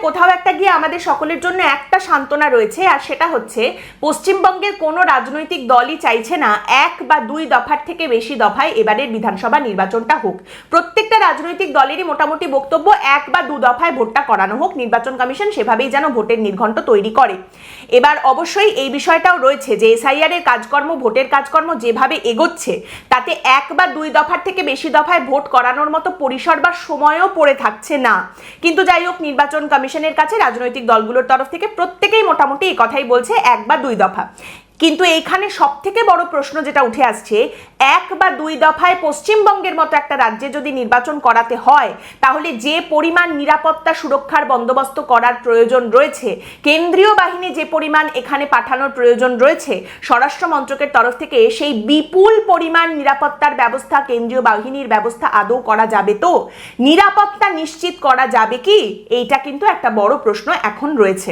কোথাও একটা গিয়ে আমাদের সকলের জন্য একটা সান্ত্বনা রয়েছে, আর সেটা হচ্ছে পশ্চিমবঙ্গের কোনো রাজনৈতিক দলই চাইছে না 1 বা 2 দফার থেকে বেশি দফায় এবারের বিধানসভা নির্বাচনটা হোক। প্রত্যেকটা রাজনৈতিক দলেরই মোটামুটি বক্তব্য 1 বা 2 দফায় ভোটটা করানো হোক, নির্বাচন কমিশন সেভাবেই যেন ভোটের নির্ঘণ্ট তৈরি করে। এবার অবশ্যই এই বিষয়টাও রয়েছে যে এসআইআর এর কাজকর্ম, ভোটের কাজকর্ম যেভাবে এগোচ্ছে তাতে 1 বা 2 দফার থেকে বেশি দফায় ভোট করানোর মতো পরিসর বা সময়ও পড়ে থাকছে না। কিন্তু যাই হোক, নির্বাচন কমিশনের কাছে রাজনৈতিক দলগুলোর তরফ থেকে প্রত্যেকেই মোটামুটি এই কথাই বলছে 1 বা 2 দফা। কিন্তু এইখানে সব থেকে বড় প্রশ্ন যেটা উঠে আসছে, 1 বা 2 দফায় পশ্চিমবঙ্গের মতো একটা রাজ্যে যদি নির্বাচন করাতে হয় তাহলে যে পরিমাণ নিরাপত্তা সুরক্ষার বন্দোবস্ত করার প্রয়োজন রয়েছে, কেন্দ্রীয় বাহিনী যে পরিমাণ এখানে পাঠানোর প্রয়োজন রয়েছে স্বরাষ্ট্র মন্ত্রকের তরফ থেকে, সেই বিপুল পরিমাণ নিরাপত্তার ব্যবস্থা, কেন্দ্রীয় বাহিনীর ব্যবস্থা আদৌ করা যাবে তো? নিরাপত্তা নিশ্চিত করা যাবে কি? এইটা কিন্তু একটা বড় প্রশ্ন এখন রয়েছে।